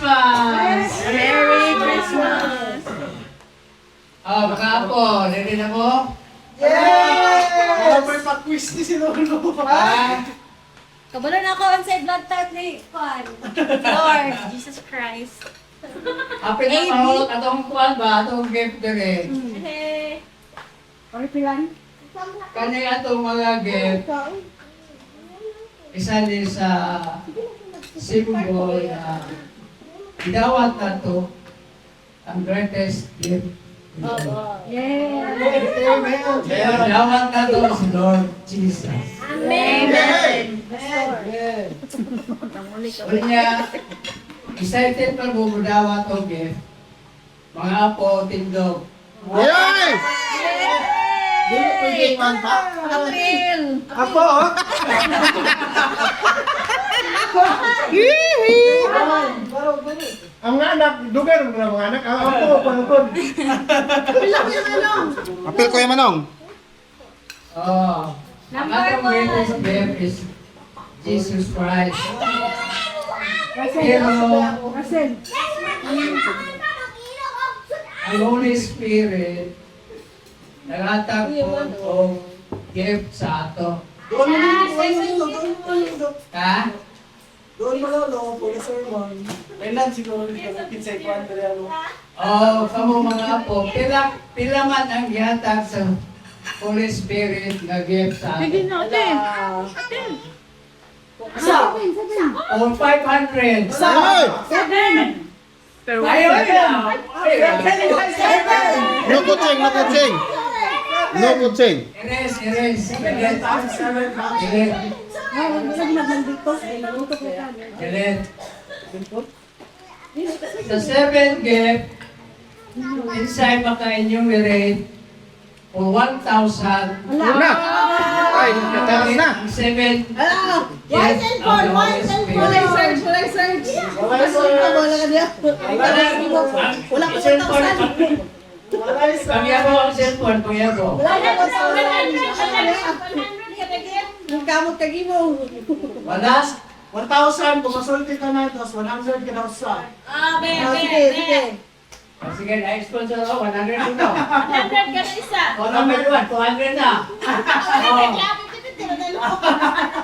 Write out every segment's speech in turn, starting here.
Christmas! Merry Christmas! Oh, mga apo, ready na mo? Yes! May pa-quiz ni si Lolo. Ha? Kabalo na ako on side blood type ni Juan. Lord Jesus Christ. Happy na mahulog atong kuwan ba? Atong gift dire. Hey. Ano pilan? Kani atong mga gift. Isa din sa symbol na idawat na to ang greatest gift. Yeah. Kaya idawat na to si Lord Jesus. Amen. Unya, excited pa mo budawa to gift. Mga apo, tindog. Yay! Dili pwede man pa. April. Ako, oh. Ang mga anak, dugar mo na mga anak. Ako, panungkod. Apil ko yung manong. Oh, ang Number atong one. greatest gift is Jesus Christ. Russell. Pero Russell. ang Holy Spirit naghatag po og gift sa ato. Doon mo lolo, for the sermon. Kailan siguro yung sa ikuan dali ano. Oh, kamo mga apo, pila man ang gihatag sa Holy Spirit nga gift sa ato. Isa! O 500. Ay! Ayaw na. No kutsing, no kutsing. No kutsing. Eres. Gilet. The seventh gift, inside maka-enumerate for 1,000. Na! Ay, natapos na. Seven gifts of the Holy Spirit. Wala search. Wala ko cellphone. Pagyago ang cellphone, pagyago. Yung kamot kagi mo. Wala? 1,000, pumasulti ka na, tapos 100 ka na sa. Sige. Sige, na-sponsor ako, 100 ito. 100 ka na isa. O, number 1, 200 na.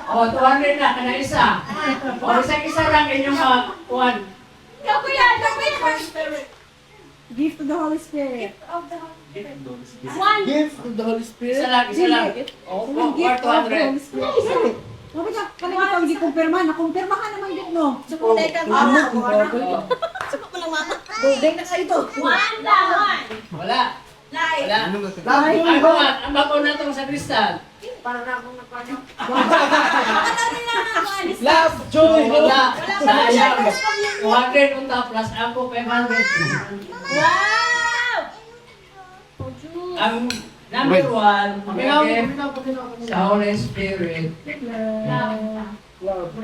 O, 200 na, kana isa. O, isa lang inyong mga kuhan. Kakuya, Gift to the Holy Spirit. One. Gift of the Holy Spirit. Isa lang. O, Gift or of the Holy 200. Spirit. Sabi ka, kanina ikaw hindi kumpirma. Nakumpirma ka naman din, no? Sukulay ka mama. O, Dugay na kayo to. One lang. wala. Like. Wala. Ang bako na itong sa kristal. Ano nila ako alis? Love, joy, Wala. hope. Sayang. 200 unta plus ako 500. Wow! Ang number 1, Paminaw, gift paminaw. sa Holy Spirit. Love.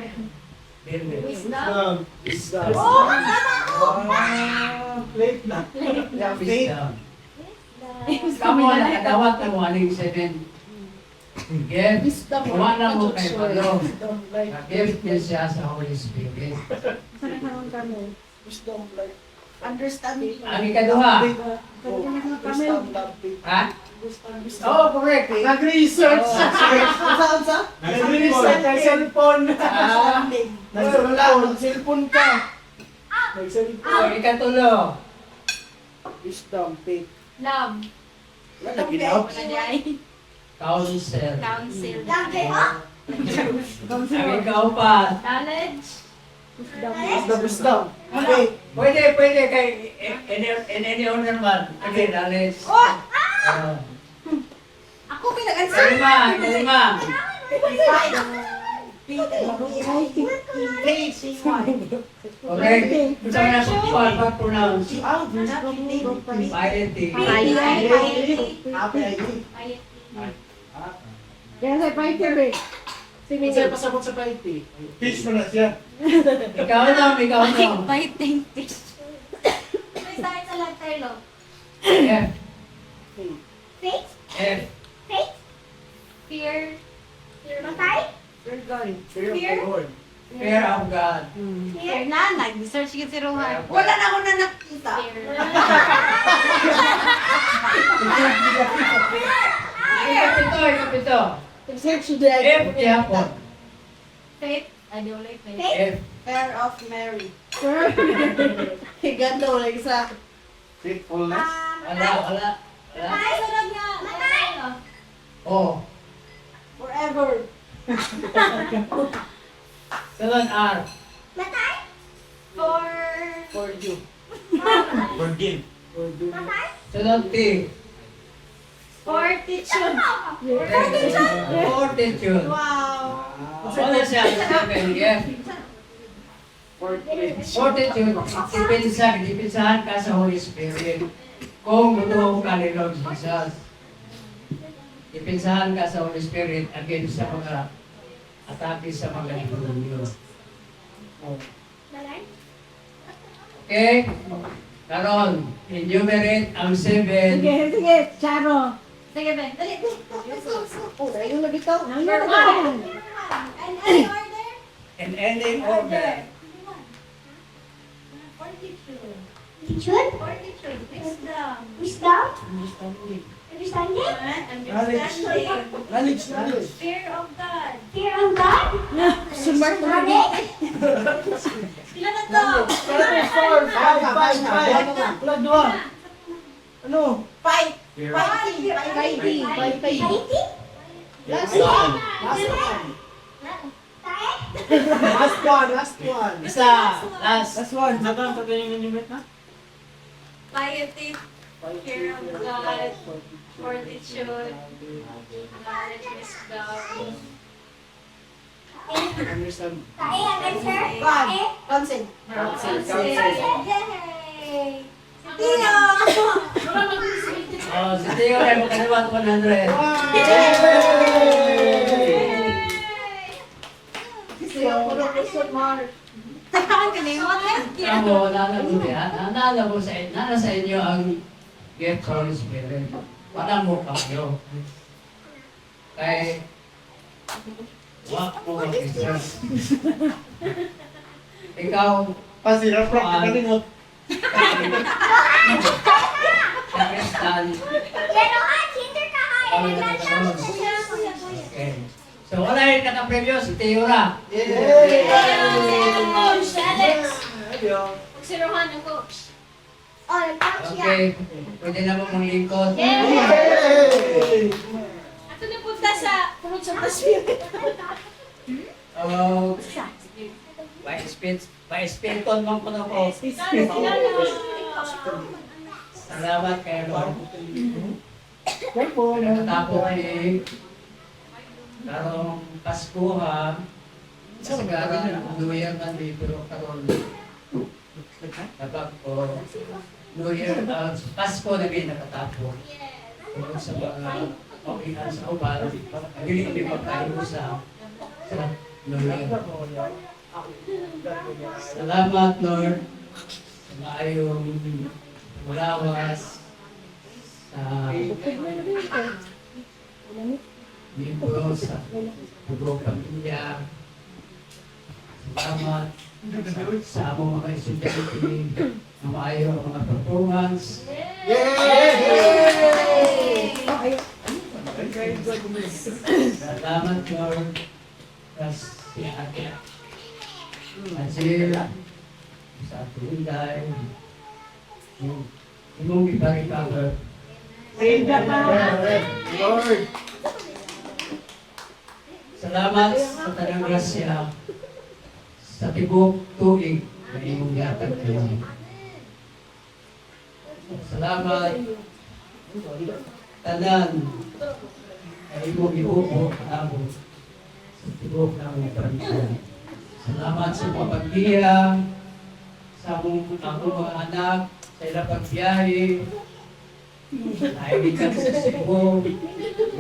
Wisdom. Wisdom. Oh! Late na. Yeah, faith. Wisdom. Kamu na kadawat ng 107. Gift. Wala mo kay Pablo. Gift niya siya sa Holy Spirit. Sana ka naman kami. Wisdom, like. Understanding. Ang ikaduha. Wisdom, love, faith. Ha? Oh, correct. Nag-research. Saan sa? Nag-research ng cellphone. Ah, Nag-cellphone ka. oh, Nag-cellphone. ikatulo. Wisdom, faith. Love. Wala, ginaw. Counsel. Council. Ang ikaupat. Knowledge. Wisdom. Faith. Pwede kay in any order man. Pwede, knowledge. Ako pinag-answer. Kalima. Okay. Gusto mo na sukuan pag-pronounce. Piety. Happy ID. Kaya sa fighter eh. Kasi pasabot sa paiti. Peace mo na siya. Ikaw na. Fighting fish. May sakit sa letter, lo. F. Faith. F. Fear. Matay. Fear of the Lord. Fear of God. Fear na, nag-search ka si Rohan. Wala na ako na nakita. Ikapito. Search the F, ihapon. Faith. I don't like faith. F. Fear of Mary. Higando, like isa. Faithfulness. Wala. Ay, sunod nga. O. Forever. Sunod R. For you. Forgive. Sunod T. Fortitude. Fortitude. Wow. Wala siya. Seven. F. Fortitude. Ipinsahan ka sa Holy Spirit. Kung totoo ka ni Lord Jesus. Ipinsahan ka sa Holy Spirit against sa mga atake sa mga demonyo. Okay? Karon, enumerate ang 7. Sige, Charo. Sige, Ben. Dali. Oh, ayun na bitaw. Number 1. And any order? In any order. Fortitude. Fortitude? Fortitude. Wisdom. Wisdom? Understanding. Understanding? Understanding. Knowledge. Fear of God. Fear of God? Smart na Knowledge? Ilan na to? Five. Ano? Fight. Fear. Fighting. Fighting? Last one. Last one. Isa. Last. Last one. Natang yung limit na? Piety. Fear of God. Fortitude. Knowledge, wisdom. Understand. Consent. Yay! Tino! Oh, si Tio ay makaliwat 100. Siya ko na question mark. Takaan ka na yung mga Ako, naalala ko sa inyo, nasa sa inyo ang gift Holy Spirit. Wala mo kayo. Kay, wak mo mag-isa. Ikaw, Pasirap lang. Kalingot. sa Kristal, Pero kinder ka kami na nagkaroon. Okay. So, wala yung nakapremyo si Tio Ra. Coach Alex! Adiyo. Si Rohan ang coach. Oh, nag-couch yan. Okay, pwede na mo mong lingkod. Yay! Ato na punta sa Puno Santa Spirit. Oh, pa-spiriton mo ko na po. Salamat kayo, Lord. Nakatapos ni karong Pasko ha. Sa gara, New Year na pero karon dapat ko New Year, Pasko na rin nakatapos. Tungkol sa mga okay sa ubal, hindi pagkain sa New Year. Salamat, Lord, sa maayong mulawas sa libro sa libro pamilya. Salamat sa among mga estudyante na maayong mga performance. Salamat, Lord, si Ate Angela, sa Tunday, imong ipa-recover. Lord. Salamat sa tanang grasya sa tibok tuig na imong yatag kayo. Salamat tanan na imong iupo ako sa tibok ng pamilya. Salamat sa mga pagbiya, sa akong mga anak, sa ilang pagbiyahe, naibigan sa Cebu,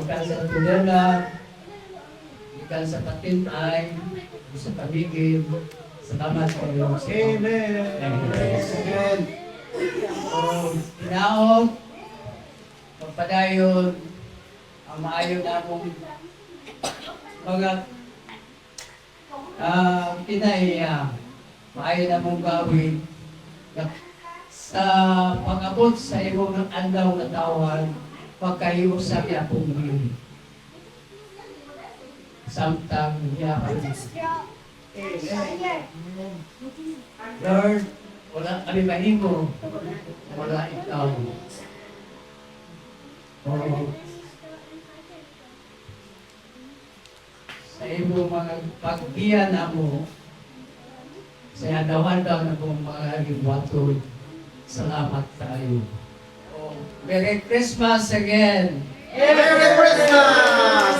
ikan sa Tudela, ikan sa Patintay, sa Paligid. Salamat sa iyo. Amen. Amen. Tinaog, pagpadayon, ang maayon na akong mga maayo na mong gawin sa pag-abot sa iyong ng andaw na tawan, pagkayo sa akong gili. Samtang yapan. Lord, wala kami mahimo, wala ikaw. Sa iyong mga pagbiyan na mo, sa adawan-daw na pong mga liwatod, salamat tayo. Merry Christmas again! Merry Christmas!